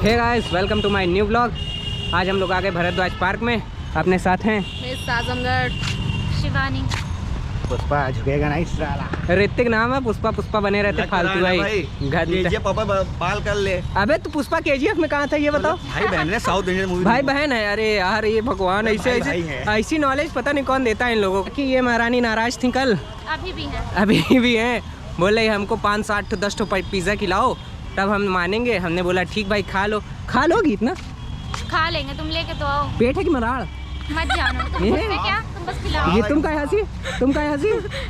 Hey guys, welcome to my new blog. आज हम लोग आ गए भरद्वाज पार्क में। अपने साथ हैं आजमगढ़ शिवानी, पुष्पा झुकेगा नहीं साला। ऋतिक नाम है, पुष्पा पुष्पा बने रहते फालतू भाई। पापा बाल कर ले। अबे तू पुष्पा केजीएफ में कहाँ था ये बताओ। भाई बहन है, साउथ इंडियन मूवी। भाई बहन है। अरे यार ये भगवान ऐसे ऐसी नॉलेज पता नहीं कौन देता है इन लोगों को। कि ये महारानी नाराज थी कल, अभी भी है। बोले हमको 5-7 10 पिज्जा खिलाओ तब हम मानेंगे। हमने बोला ठीक भाई खा लोगी इतना खा लेंगे, तुम लेके तो आओ। पेट है कि मराड़ मत जानो तुम क्या, तुम बस खिलाओ। ये तुम का हंसी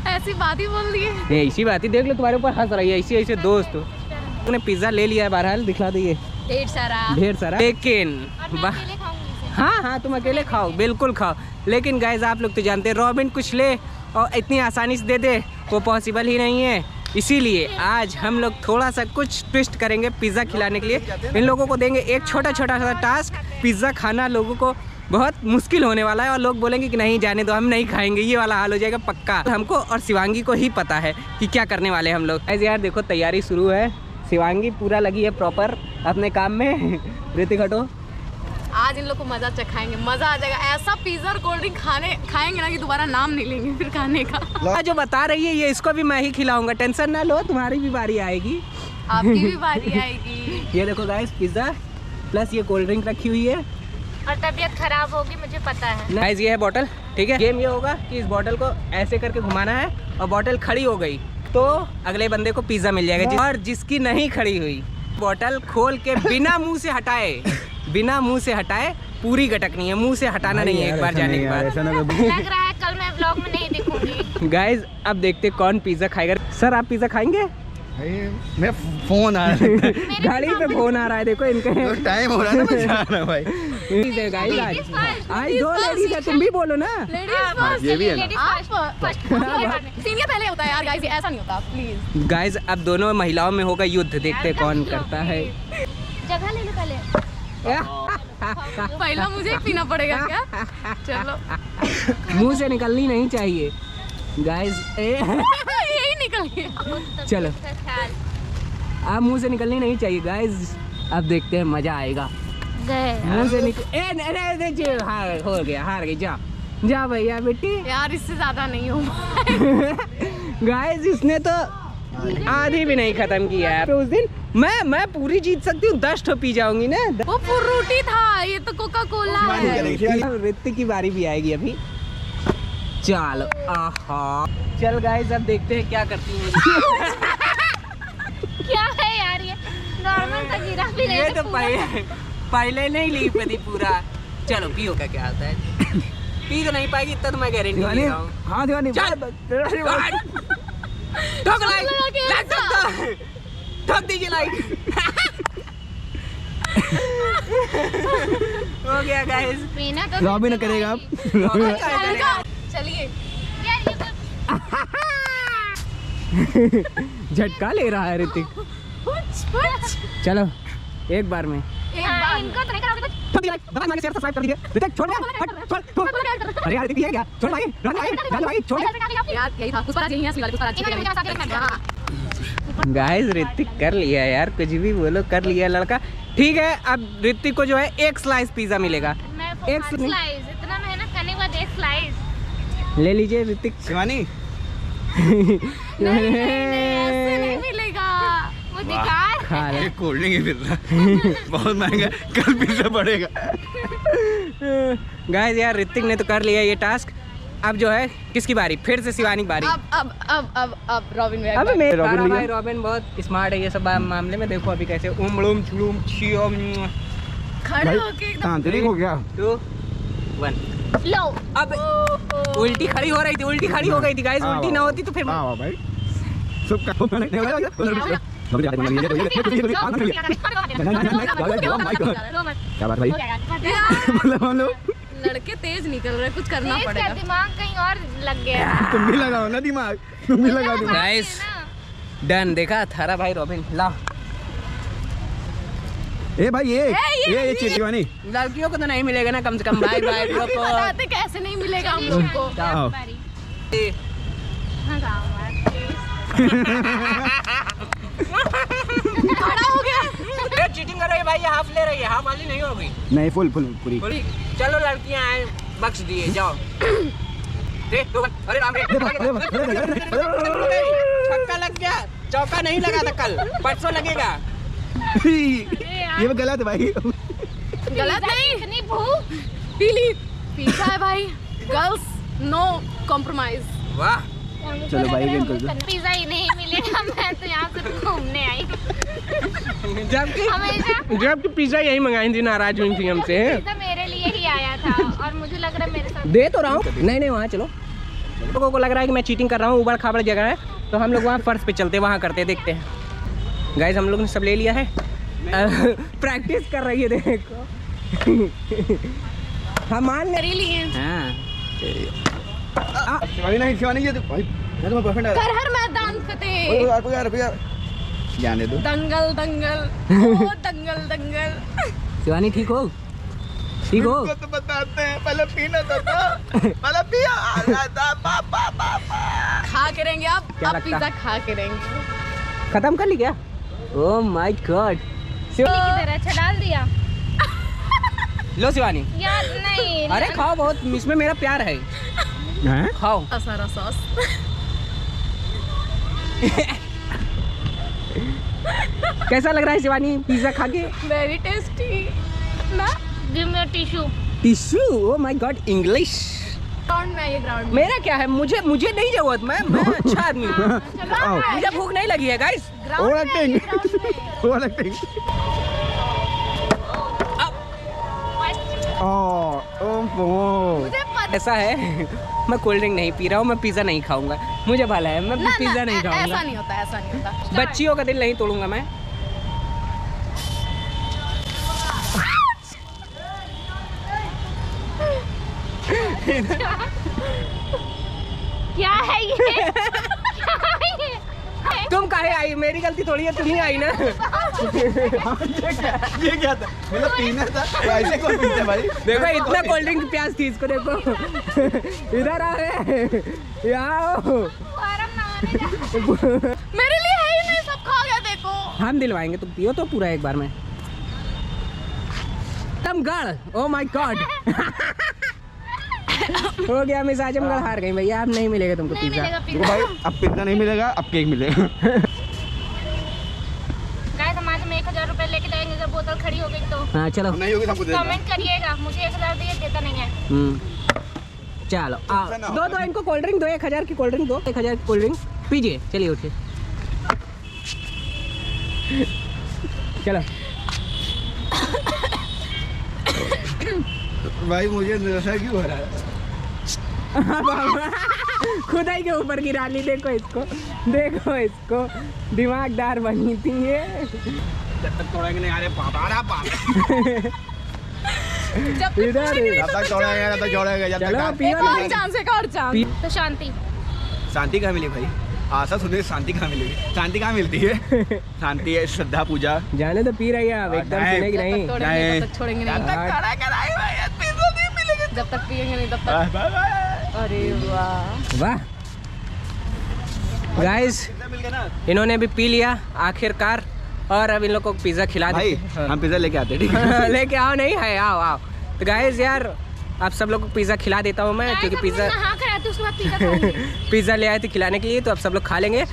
ऐसी बात ही बोल दिए। ऐसी बात ही देख लो, तुम्हारे ऊपर हंस रही है ऐसे दोस्त। तुमने पिज्जा ले लिया है, बहरहाल दिखला दीजिए ढेर सारा। लेकिन हाँ तुम अकेले खाओ, बिल्कुल खाओ। लेकिन गाइस आप लोग तो जानते हैं रॉबिन कुछ ले और इतनी आसानी से दे दे वो पॉसिबल ही नहीं है। इसीलिए आज हम लोग थोड़ा सा कुछ ट्विस्ट करेंगे पिज़्ज़ा खिलाने के लिए। इन लोगों को देंगे एक छोटा सा टास्क। पिज़्ज़ा खाना लोगों को बहुत मुश्किल होने वाला है और लोग बोलेंगे कि नहीं जाने दो, हम नहीं खाएंगे, ये वाला हाल हो जाएगा पक्का। हमको और शिवांगी को ही पता है कि क्या करने वाले हम लोग। ऐसे यार देखो तैयारी शुरू है, शिवांगी पूरा लगी है प्रॉपर अपने काम में। ऋतिक हटो। आज इन लोग को मजा चखाएंगे, मजा आ जाएगा। ऐसा पिज्जा और कोल्ड ड्रिंक खाएंगे ना कि दोबारा नाम नहीं लेंगे फिर खाने का। जो बता रही है ये इसको भी मैं ही खिलाऊंगा, टेंशन ना लो, तुम्हारी भी बारी आएगी। आपकी भी बारी आएगी। ये देखो गाइस, पिज्जा प्लस ये कोल्ड ड्रिंक रखी हुई है और तबीयत खराब होगी मुझे पता है। गाइस ये है बोतल, ठीक है। गेम ये होगा कि इस बोतल को ऐसे करके घुमाना है और बोतल खड़ी हो गई तो अगले बंदे को पिज्जा मिल जाएगा। और जिसकी नहीं खड़ी हुई बोतल खोल के बिना मुंह से हटाए पूरी गटकनी है, मुंह से हटाना नहीं है एक बार जाने के बाद। लग रहा है कल मैं व्लॉग में नहीं दिखूंगी। गाइस अब देखते कौन पिज्जा खाएगा। सर आप पिज्जा खाएंगे? मैं फोन आ रहा है गाड़ी पे फोन आ रहा है, देखो इनका टाइम हो रहा है ना, मैं जा रहा हूं भाई। गाइस आज दो लेडीज है, तुम भी बोलो ना। ये भी है ना। सीनियर पहले होता है यार गाइस, ऐसा नहीं होता प्लीज। गाइस अब दोनों महिलाओं में होगा युद्ध, देखते कौन करता है। जगह ले लो पहले मुझे पीना पड़ेगा क्या? चलो मुंह से निकलनी नहीं चाहिए गाइस। यही निकल गया। चलो आप मुंह से निकलनी नहीं चाहिए गाइस। अब देखते हैं मजा आएगा। मुंह से निकल हार गई जा भैया बेटी। यार इससे ज्यादा नहीं हो गाइस इसने तो आधी भी नहीं खत्म किया है। उस दिन मैं पूरी जीत सकती हूँ, 10 पी जाऊंगी ना। वो फ्रूटी था, ये तो कोका कोला है। ऋतिक की बारी भी आएगी अभी। चलो आहा चल गाइस अब देखते हैं क्या करती है। क्या है यार ये नॉर्मल तो गिरा भी नहीं। ये तो पहले नहीं ली पति पूरा। चलो पियो का क्या आता है। पी तो नहीं पाएगी इतना तो मैं गारंटी दे रहा हूँ। हाँ दीवानी ठोक दीजिए लाइक। हो गया गाइस। पीना तो रॉबिन करेगा आप। चलिए झटका ले रहा है ऋतिक। चलो एक बार में इनको तो नहीं कराओगे तो सब्सक्राइब कर दीजिए। ऋतिक छोड़ छोड़। अरे यार ऋतिक ये क्या छोड़ भाई छोड़। यार यही था, पुष्पा यही है, असली वाली पुष्पा। गाइस ऋतिक कर लिया यार, कुछ भी बोलो कर लिया लड़का। ठीक है अब ऋतिक को जो है एक स्लाइस पिज्जा मिलेगा। एक स्लाइस, इतना मेहनत करने के बाद एक स्लाइस ले लीजिए ऋतिक। शिवानी ऐसे नहीं मिलेगा, वो बेकार खा ले। कोल्ड ड्रिंक ही पिज्जा बहुत महंगा, कल पिज्जा पड़ेगा। गाइस यार ऋतिक ने तो कर लिया ये टास्क। अब जो है किसकी बारी? फिर से शिवानी की बारी। अब रॉबिन भाई। अब मेरा भाई रॉबिन बहुत स्मार्ट है ये सब मामले में। देखो अभी कैसे उमड़ूम छुड़ूम खड़े होके एकदम तांत्रिक हो गया। 2 1 लो। अब उल्टी खड़ी हो रही थी, उल्टी खड़ी हो गई थी गाइस। उल्टी ना होती तो फिर भाई सब क्या बात भाई। मतलब हम लोग लड़के तेज निकल रहे, कुछ करना पड़ेगा। दिमाग कहीं और लग गया। तुम भी लगाओ ना दिमाग, तुम भी लगाओ दिमाग। Guys done. देखा थारा भाई रॉबिन ला। ए भाई ये चिड़ियानी लड़कियों को तो नहीं मिलेगा ना कम से कम। भाई भाई बताते कैसे नहीं मिलेगा हम लोग को। खड़ा हो गया। चीटिंग कर रही है भाई। ये हाफ ले रही है, हाफ वाली नहीं होगी। नहीं फुल फुल पूरी। चलो लड़कियां आए, बख्श दिए, जाओ। अरे राम रे, छक्का लग गया, चौका नहीं लगा था कल, परसों लगेगा। ये गलत है भाई। गलत नहीं, इतनी भूख पीली पिज्जा है भाई। Girls no compromise. वाह, चलो भाई बिल्कुल। पिज्जा ही नहीं मिलेगा, मैं तो यहाँ से घूमने आई। जबकि पिज्जा यही मंगाई थी, नाराज हुई थी हमसे। पिज्जा मेरे लिए ही आया था और मुझे लग रहा है मेरे साथ दे तो रहा हूँ। नहीं वहाँ चलो। लोगों को लग रहा है कि मैं चीटिंग कर रहा हूँ, उबड़ खाबड़ जगह है, तो हम लोग वहाँ फर्श पे चलते, वहाँ करते, देखते हैं। गाइस हम लोग ने सब ले लिया है, प्रैक्टिस कर रही है, देखो। हम मान ले लिए। शिवानी नहीं, शिवानी ये भाई मैं तुम्हारा बॉयफ्रेंड कर हर मैदान फतेह। यार जाने दो। दंगल दंगल ओ दंगल दंगल। शिवानी ठीक हो? ठीक हो? तो बताते हैं, पहले पीना था, पहले पिया था, पापा खा के रहेंगे अब पिज्जा खा के रहेंगे। खत्म कर ली क्या? Oh my God. किधर है? अच्छा डाल दिया लो शिवानी। यार नहीं। अरे खाओ, बहुत इसमें मेरा प्यार है। खाओ। सारा सॉस। कैसा लग रहा है शिवानी पिज्जा खा के? वेरी टेस्टी ना। Give me tissue. Tissue? Oh my God, English. Ground में ये ग्राउंड मेरा क्या है, मुझे नहीं जरूरत, मैं अच्छा आदमी हूँ। मुझे भूख नहीं लगी है गाइस। ऐसा है, मैं कोल्ड ड्रिंक नहीं पी रहा हूँ, मैं पिज्जा नहीं खाऊंगा, मुझे भला है, मैं पिज्जा नहीं खाऊंगा। ऐसा नहीं होता, ऐसा नहीं होता। बच्चियों का दिल नहीं तोड़ूंगा मैं। क्या है ये? तुम काहे आई? मेरी गलती थोड़ी है, तुम ही आई ना। ये क्या था? मतलब पीना था, ऐसे कौन पीता है भाई? देखो इतना कोल्ड ड्रिंक की प्यास थी इसको, देखो। इधर आ रहे, यहाँ आओ। मेरे लिए है ही नहीं, सब खा गया देखो। हम दिलवाएंगे, तुम पियो तो पूरा एक बार में। Azamgarh, oh my God. हो गया, मिस आजमगढ़ हार गई भैया, अब नहीं मिलेगा तुमको नहीं पिज्जा। मिलेगा देखो पिज्जा। भाई, अब पिज्जा नहीं मिलेगा, अब केक मिलेगा। गाइस हमारे में 1000 रुपए लेके जाएंगे, जब बोतल खड़ी हो गई तो हाँ चलो। नहीं होगी हमको देना। कमेंट करिएगा, मुझे 1000 दिए, देता नहीं है। चलो आओ, दो इनको कोल्ड ड्रिंक दो, 1000 की कोल्ड ड्रिंक दो, 1000 की कोल्ड ड्रिंक पीजिए। चलिए उठिए, चलो। भाई मुझे नशा क्यों हो रहा है? खुदाई के ऊपर गिरा ली, देखो इसको, देखो इसको, दिमागदार बनी थी ये। जब तक तोड़ेंगे नहीं, अरे बाबा जब तक इधर जब तक तोड़ेंगे तब तक जोड़ेंगे, जब चलो तक पियो एक और चांस, एक और चांस। तो शांति। शांति कहाँ मिली भाई? आशा सुनिए, शांति कहाँ मिलेगी? शांति कहाँ मिलती है? शांति है श्रद्धा पूजा। जाने तो पी रही है आप, एकदम नहीं। सुनेगी नहीं। तब तक छोड़ेंगे नहीं। जब तक पिएंगे नहीं तब तक। अरे वाह वाह गाइस, इन्होंने भी पी लिया आखिरकार, और अब इन लोग को पिज्जा खिला भाई देते। हम पिज्जा लेके आते, ठीक है? लेके आओ, नहीं है, आओ आओ। तो गाइस यार, आप सब लोग को पिज्जा खिला देता हूँ मैं, क्योंकि पिज्जा हाँ कराते, उसके बाद पिज्जा खाऊंगी। पिज्जा ले आए थे खिलाने के लिए, तो अब सब लोग खा लेंगे।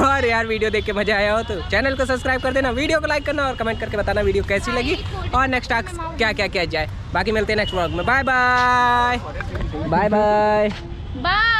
और यार वीडियो देख के मजा आया हो तो चैनल को सब्सक्राइब कर देना, वीडियो को लाइक करना और कमेंट करके बताना वीडियो कैसी लगी, और नेक्स्ट टास्क क्या क्या किया जाए। बाकी मिलते हैं नेक्स्ट व्लॉग में। Bye bye bye bye. Bye.